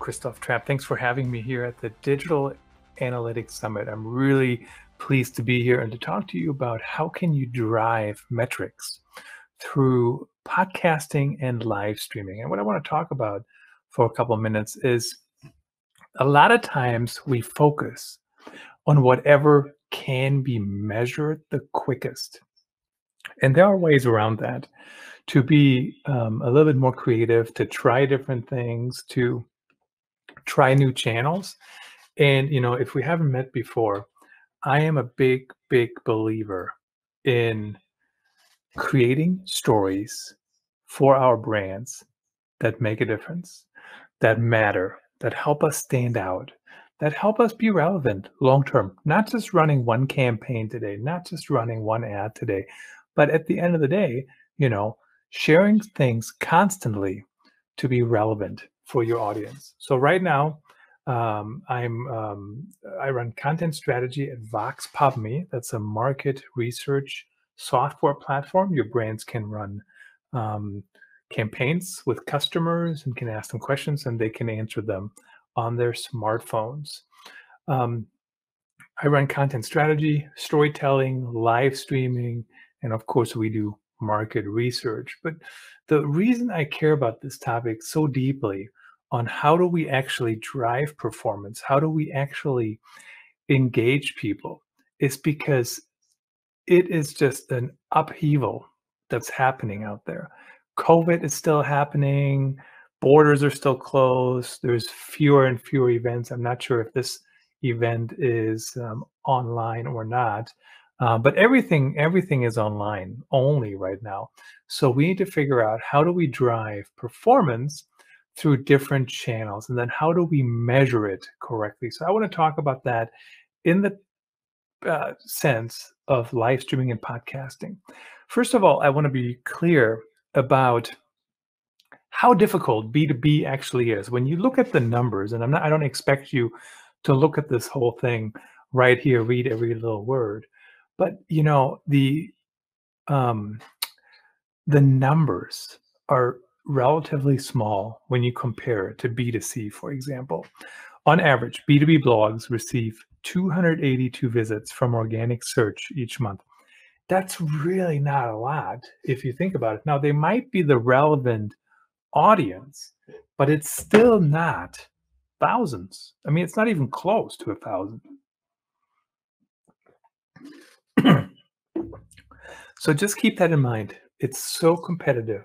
Christoph Trappe. Thanks for having me here at the Digital Analytics Summit. I'm really pleased to be here and to talk to you about how can you drive metrics through podcasting and live streaming. And what I want to talk about for a couple of minutes is a lot of times we focus on whatever can be measured the quickest. And there are ways around that to be a little bit more creative, to try different things, to try new channels. And, if we haven't met before, I am a big, big believer in creating stories for our brands that make a difference, that matter, that help us stand out, that help us be relevant long term, not just running one campaign today, not just running one ad today, but at the end of the day, sharing things constantly to be relevant for your audience. So right now, I run content strategy at Bussplus. That's a market research software platform. Your brands can run campaigns with customers and can ask them questions, and they can answer them on their smartphones. I run content strategy, storytelling, live streaming, and of course, we do market research. But the reason I care about this topic so deeply on how do we actually drive performance, how do we actually engage people, is because it is just an upheaval that's happening out there. COVID is still happening. Borders are still closed. There's fewer and fewer events. I'm not sure if this event is online or not. But everything is online only right now. So we need to figure out how do we drive performance through different channels, and then how do we measure it correctly? So I want to talk about that in the sense of live streaming and podcasting. First of all, I want to be clear about how difficult B2B actually is. When you look at the numbers, and I don't expect you to look at this whole thing right here, read every little word. But the numbers are relatively small when you compare it to B2C, for example. On average, B2B blogs receive 282 visits from organic search each month. That's really not a lot if you think about it. Now, they might be the relevant audience, but it's still not thousands. I mean, it's not even close to 1,000. So just keep that in mind. It's so competitive.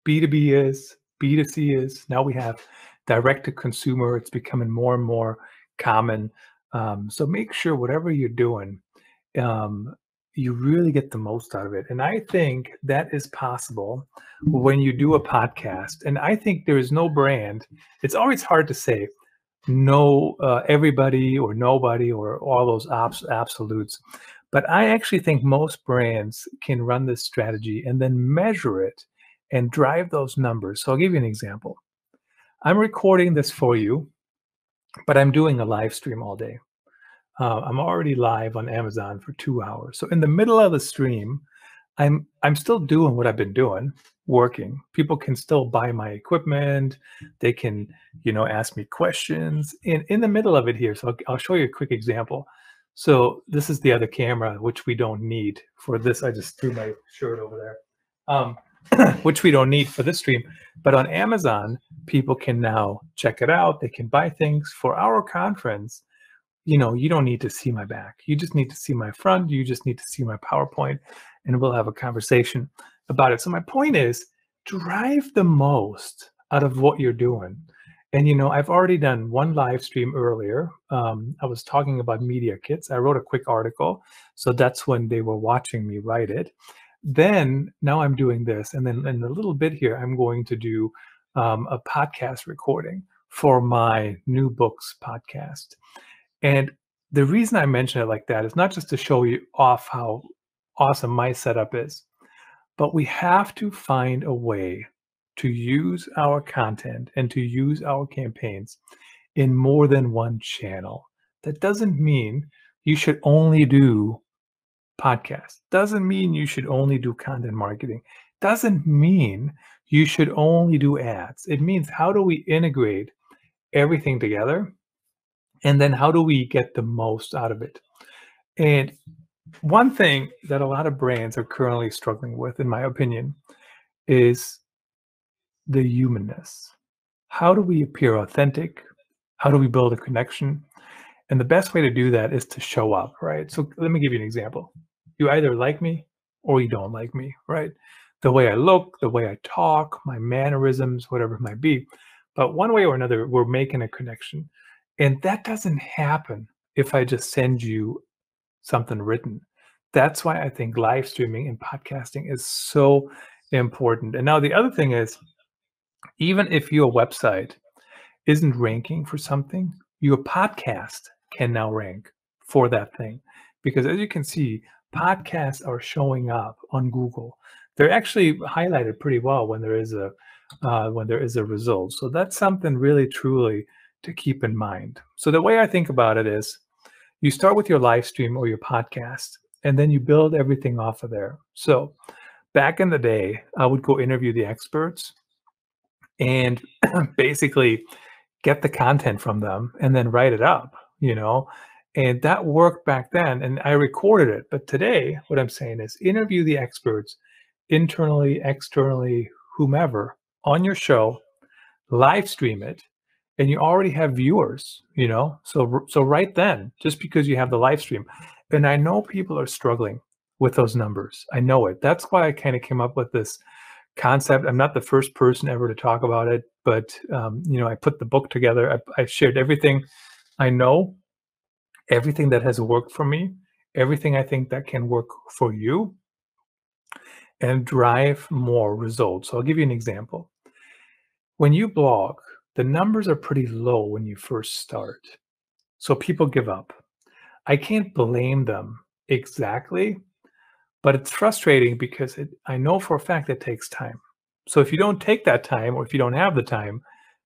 B2B is, B2C is. Now we have direct to consumer. It's becoming more and more common. So make sure whatever you're doing, you really get the most out of it. And I think that is possible when you do a podcast. And I think there is no brand. It's always hard to say no, everybody or nobody or all those absolutes. But I actually think most brands can run this strategy and then measure it and drive those numbers. So I'll give you an example. I'm recording this for you, but I'm doing a live stream all day. I'm already live on Amazon for 2 hours. So in the middle of the stream, I'm still doing what I've been doing, working. People can still buy my equipment. They can, ask me questions in the middle of it here. So I'll show you a quick example. So this is the other camera, which we don't need for this. I just threw my shirt over there, which we don't need for this stream. But on Amazon, people can now check it out. They can buy things for our conference. You don't need to see my back. You just need to see my front. You just need to see my PowerPoint, and we'll have a conversation about it. So my point is, drive the most out of what you're doing. And, I've already done one live stream earlier. I was talking about media kits. I wrote a quick article. So that's when they were watching me write it. Then now I'm doing this. And then in a little bit here, I'm going to do a podcast recording for my new books podcast. And the reason I mention it like that is not just to show you off how awesome my setup is, but we have to find a way to use our content and to use our campaigns in more than one channel. That doesn't mean you should only do podcasts. Doesn't mean you should only do content marketing. Doesn't mean you should only do ads. It means how do we integrate everything together, and then how do we get the most out of it? And one thing that a lot of brands are currently struggling with, in my opinion, is the humanness. How do we appear authentic? How do we build a connection? And the best way to do that is to show up, right? So let me give you an example. You either like me or you don't like me, right? The way I look, the way I talk, my mannerisms, whatever it might be. But one way or another, we're making a connection. And that doesn't happen if I just send you something written. That's why I think live streaming and podcasting is so important. And now the other thing is, even if your website isn't ranking for something, your podcast can now rank for that thing. Because as you can see, podcasts are showing up on Google. They're actually highlighted pretty well when there is a result. So that's something really truly to keep in mind. So the way I think about it is, you start with your live stream or your podcast, and then you build everything off of there. So back in the day, I would go interview the experts and basically get the content from them and then write it up, and that worked back then, and I recorded it. But today, what I'm saying is, interview the experts internally, externally, whomever, on your show, live stream it, and you already have viewers, so right then, just because you have the live stream. And I know people are struggling with those numbers. I know it. That's why I kind of came up with this concept. I'm not the first person ever to talk about it, but I put the book together. I shared everything I know, everything that has worked for me, everything I think that can work for you, and drive more results. So I'll give you an example. When you blog, the numbers are pretty low when you first start, so people give up. I can't blame them exactly, but it's frustrating because I know for a fact it takes time. So if you don't take that time, or if you don't have the time,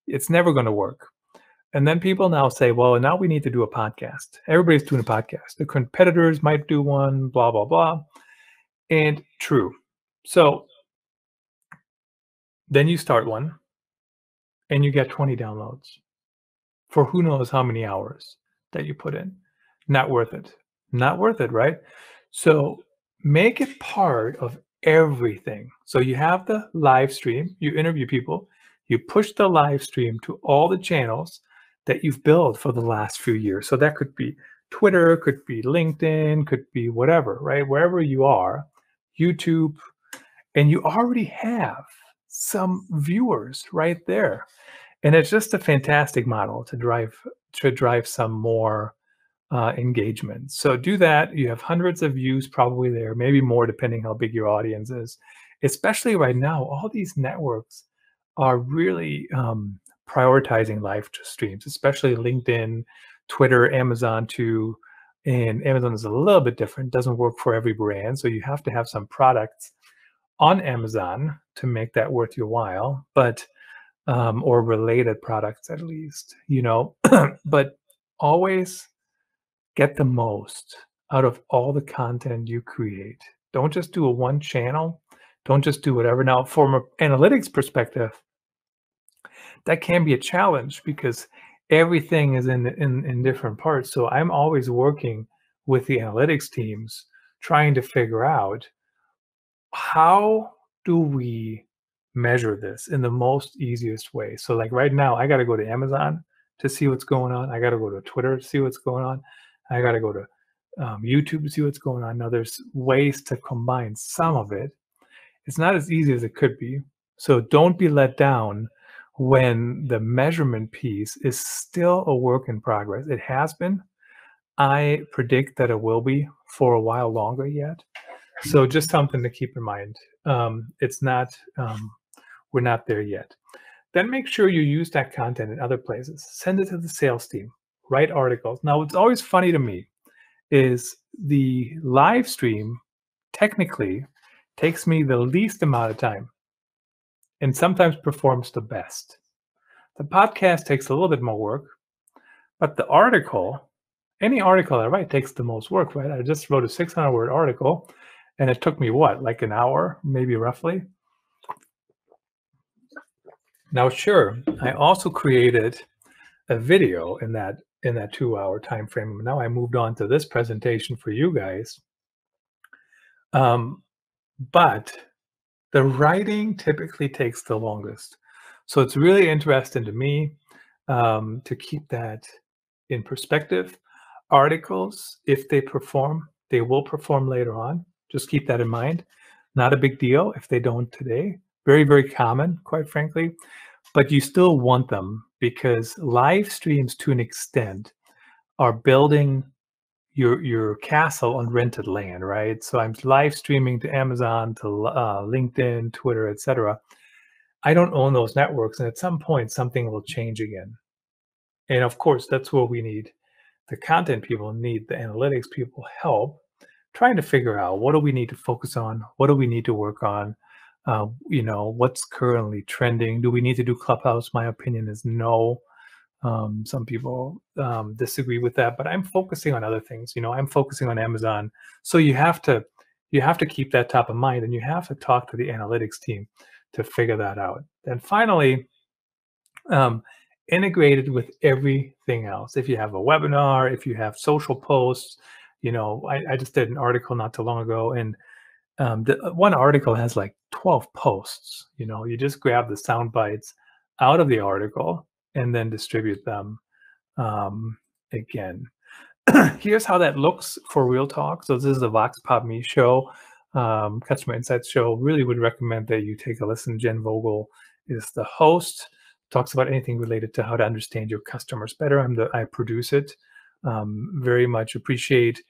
it's never going to work. And then people now say, well, now we need to do a podcast. Everybody's doing a podcast. The competitors might do one, blah, blah, blah. And true. So then you start one and you get 20 downloads for who knows how many hours that you put in. Not worth it. Not worth it, right? So make it part of everything. So you have the live stream, you interview people, you push the live stream to all the channels that you've built for the last few years. So that could be Twitter, could be LinkedIn, could be whatever, right? Wherever you are, YouTube, and you already have some viewers right there. And it's just a fantastic model to drive some more engagement. So do that. You have hundreds of views probably there, maybe more depending how big your audience is. Especially right now, all these networks are really prioritizing live streams, especially LinkedIn, Twitter, Amazon too. And Amazon is a little bit different, doesn't work for every brand. So you have to have some products on Amazon to make that worth your while, but or related products at least, but always get the most out of all the content you create. Don't just do a one channel. Don't just do whatever. Now, from an analytics perspective, that can be a challenge because everything is in different parts. So I'm always working with the analytics teams, trying to figure out, how do we measure this in the most easiest way? So like right now, I got to go to Amazon to see what's going on. I got to go to Twitter to see what's going on. I got to go to YouTube to see what's going on. Now there's ways to combine some of it. It's not as easy as it could be. So don't be let down when the measurement piece is still a work in progress. It has been. I predict that it will be for a while longer yet. So just something to keep in mind. It's not, we're not there yet. Then make sure you use that content in other places. Send it to the sales team. Write articles. Now, what's always funny to me is the live stream technically takes me the least amount of time and sometimes performs the best. The podcast takes a little bit more work, but the article, any article I write takes the most work, right? I just wrote a 600-word article and it took me what, like an hour, maybe roughly? Now, sure, I also created a video in that 2-hour time frame. Now I moved on to this presentation for you guys. But the writing typically takes the longest. So it's really interesting to me to keep that in perspective. Articles, if they perform, they will perform later on. Just keep that in mind. Not a big deal if they don't today. Very, very common, quite frankly. But you still want them because live streams, to an extent, are building your castle on rented land, right? So I'm live streaming to Amazon, to LinkedIn, Twitter, etc. I don't own those networks, and at some point, something will change again. And of course, that's where we need the content people, need the analytics people help trying to figure out what do we need to focus on, what do we need to work on, what's currently trending. Do we need to do Clubhouse? My opinion is no. Some people disagree with that, but I'm focusing on other things. I'm focusing on Amazon. So you have to keep that top of mind, and you have to talk to the analytics team to figure that out. And finally, integrated with everything else. If you have a webinar, if you have social posts, I just did an article not too long ago, and one article has like 12 posts. You just grab the sound bites out of the article and then distribute them again. Here's how that looks for Real Talk. So this is the Vox Pop Me show, Customer Insights show. Really would recommend that you take a listen. Jen Vogel is the host. Talks about anything related to how to understand your customers better. I produce it. Very much appreciate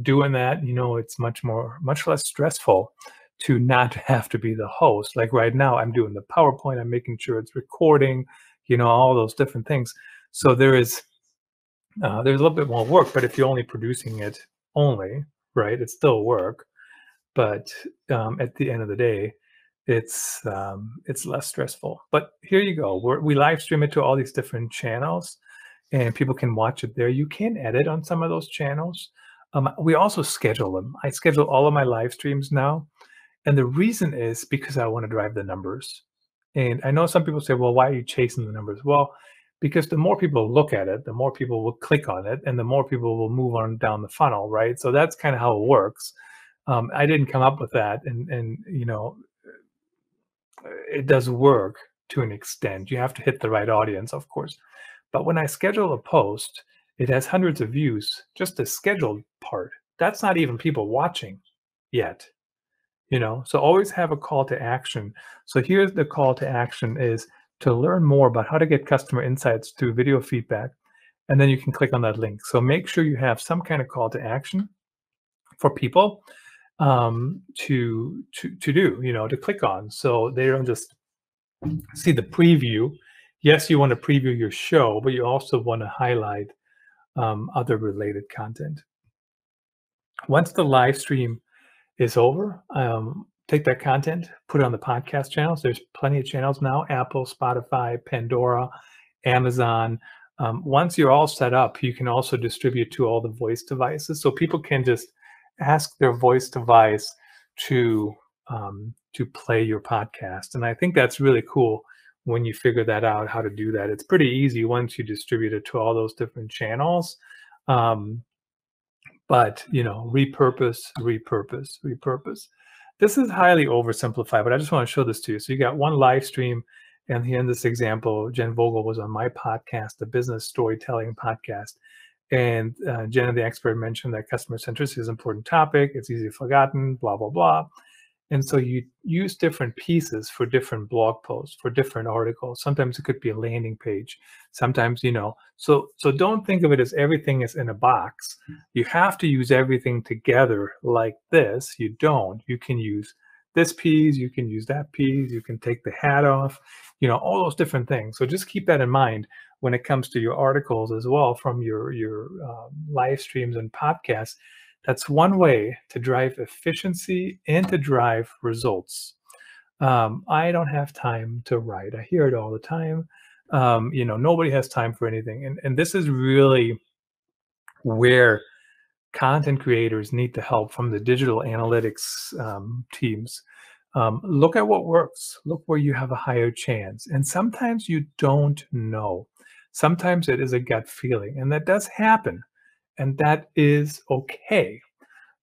doing that. It's much less stressful to not have to be the host. Like right now, I'm doing the PowerPoint. I'm making sure it's recording. All those different things. So there's a little bit more work. But if you're only producing it right, it's still work. But at the end of the day, it's less stressful. But here you go. We live stream it to all these different channels, and people can watch it there. You can edit on some of those channels. We also schedule them. I schedule all of my live streams now, and the reason is because I want to drive the numbers. And I know some people say, well, why are you chasing the numbers? Well, because the more people look at it, the more people will click on it, and the more people will move on down the funnel, right? So that's kind of how it works. I didn't come up with that, and it does work to an extent. You have to hit the right audience, of course. But when I schedule a post, it has hundreds of views, just the scheduled part. That's not even people watching yet. So always have a call to action. So here's the call to action is to learn more about how to get customer insights through video feedback. And then you can click on that link. So make sure you have some kind of call to action for people to do, to click on. So they don't just see the preview. Yes, you want to preview your show, but you also want to highlight other related content. Once the live stream is over, take that content, put it on the podcast channels. There's plenty of channels now: Apple, Spotify, Pandora, Amazon. Once you're all set up, you can also distribute to all the voice devices, so people can just ask their voice device to play your podcast. And I think that's really cool when you figure that out, how to do that. It's pretty easy once you distribute it to all those different channels. But repurpose. This is highly oversimplified, but I just want to show this to you. So you got one live stream, and here in this example, Jen Vogel was on my podcast, the Business Storytelling Podcast. And Jen, the expert, mentioned that customer centricity is an important topic. It's easily forgotten, blah, blah, blah. And so you use different pieces for different blog posts, for different articles. Sometimes it could be a landing page. Sometimes, so don't think of it as everything is in a box. You have to use everything together like this. You don't. You can use this piece. You can use that piece. You can take the hat off, all those different things. So just keep that in mind when it comes to your articles as well from your live streams and podcasts. That's one way to drive efficiency and to drive results. I don't have time to write. I hear it all the time. Nobody has time for anything. And this is really where content creators need the help from the digital analytics teams. Look at what works. Look where you have a higher chance. And sometimes you don't know. Sometimes it is a gut feeling, and that does happen, and that is okay.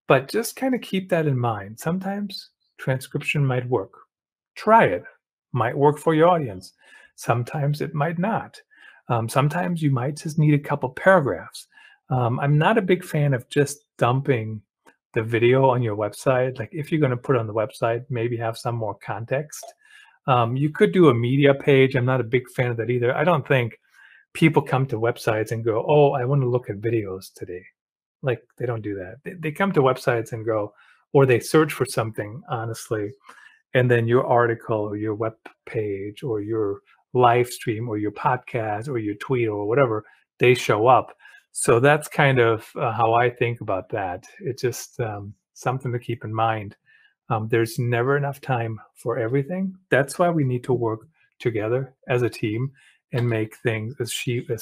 But just kind of keep that in mind. Sometimes transcription might work. Try it. Might work for your audience. Sometimes it might not. Sometimes you might just need a couple paragraphs. I'm not a big fan of just dumping the video on your website. Like if you're going to put it on the website, maybe have some more context. You could do a media page. I'm not a big fan of that either. I don't think people come to websites and go, "Oh, I want to look at videos today." Like they don't do that. They come to websites and go, or they search for something, honestly, and then your article or your web page or your live stream or your podcast or your tweet or whatever, they show up. So that's kind of how I think about that. It's just something to keep in mind. There's never enough time for everything. That's why we need to work together as a team and make things as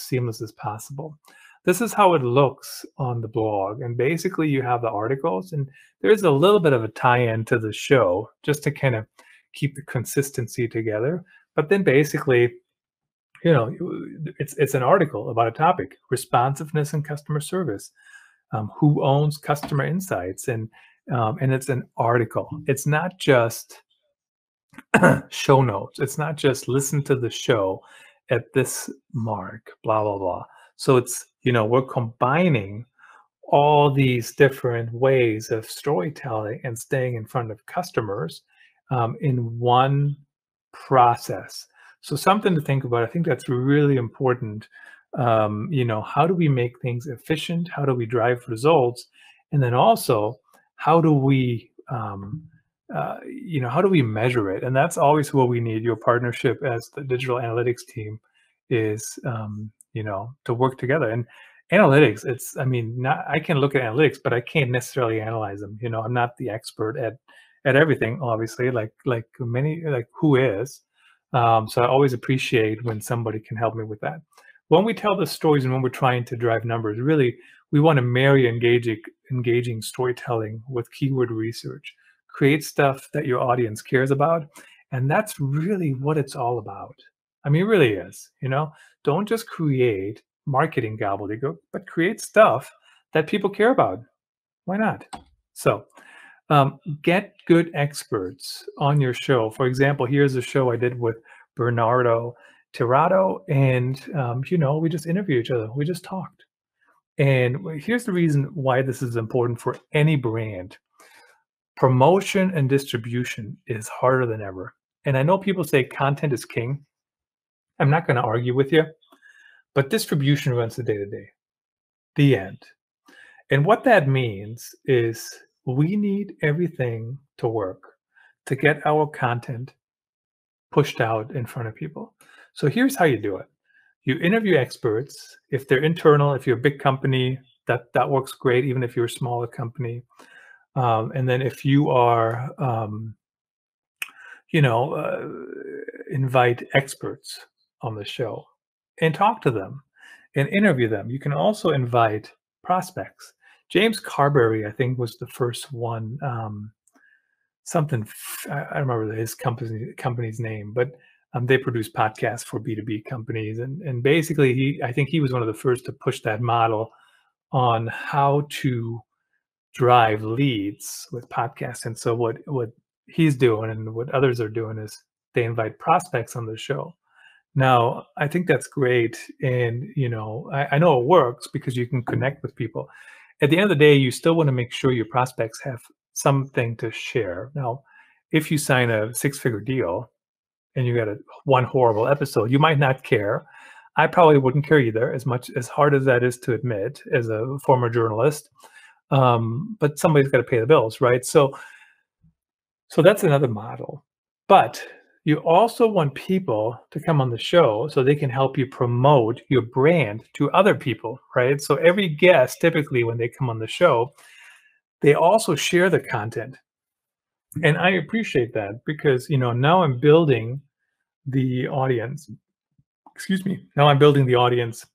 seamless as possible. This is how it looks on the blog. And basically, you have the articles, and there's a little bit of a tie-in to the show just to kind of keep the consistency together. But then basically, it's an article about a topic: responsiveness and customer service. Who owns customer insights, and it's an article. It's not just show notes. It's not just listen to the show at this mark, blah blah blah. So it's we're combining all these different ways of storytelling and staying in front of customers in one process. So something to think about. I think that's really important. How do we make things efficient? How do we drive results? And then also, how do we, how do we measure it? And that's always what we need. Your partnership as the digital analytics team is, to work together. And analytics, I can look at analytics, but I can't necessarily analyze them. I'm not the expert at everything, obviously, like many, like who is. So I always appreciate when somebody can help me with that. When we tell the stories and when we're trying to drive numbers, really, we want to marry engaging storytelling with keyword research. Create stuff that your audience cares about. And that's really what it's all about. I mean, it really is, Don't just create marketing gobbledygook, but create stuff that people care about. Why not? So get good experts on your show. For example, here's a show I did with Bernardo Tirado, and we just interviewed each other. We just talked. And here's the reason why this is important for any brand. Promotion and distribution is harder than ever. And I know people say content is king. I'm not going to argue with you, but distribution runs the day-to-day. The end. And what that means is we need everything to work to get our content pushed out in front of people. So here's how you do it. You interview experts. If they're internal, if you're a big company, that works great, even if you're a smaller company. And then if you are, invite experts on the show and talk to them and interview them. You can also invite prospects. James Carberry, I think, was the first one. I don't remember his company's name, but they produce podcasts for B2B companies. And basically, I think he was one of the first to push that model on how to drive leads with podcasts. And so what he's doing and what others are doing is they invite prospects on the show. Now, I think that's great. And, I know it works because you can connect with people. At the end of the day, you still want to make sure your prospects have something to share. Now, if you sign a 6-figure deal and you got one horrible episode, you might not care. I probably wouldn't care either, as hard as that is to admit as a former journalist. But somebody's got to pay the bills, right? So that's another model. But you also want people to come on the show so they can help you promote your brand to other people, right? So every guest, typically when they come on the show, they also share the content. And I appreciate that because, now I'm building the audience. Excuse me. Now I'm building the audience.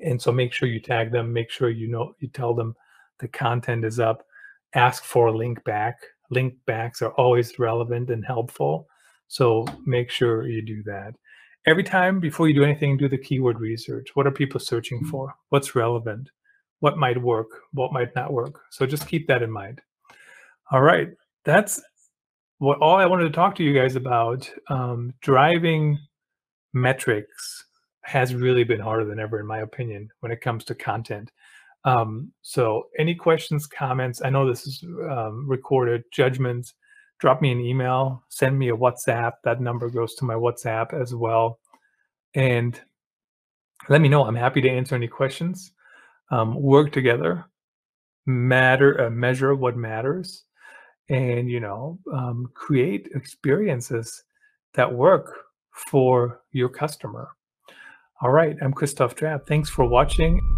And so make sure you tag them, make sure you tell them the content is up, ask for a link back. Link backs are always relevant and helpful. So make sure you do that. every time before you do anything, do the keyword research. What are people searching for? What's relevant? What might work? What might not work? So just keep that in mind. All right. That's all I wanted to talk to you guys about. Driving metrics has really been harder than ever, in my opinion, when it comes to content. So any questions, comments, I know this is recorded, judgments, drop me an email, send me a WhatsApp. That number goes to my WhatsApp as well. And let me know. I'm happy to answer any questions. Work together, measure what matters, and create experiences that work for your customer. All right, I'm Christoph Trappe. Thanks for watching.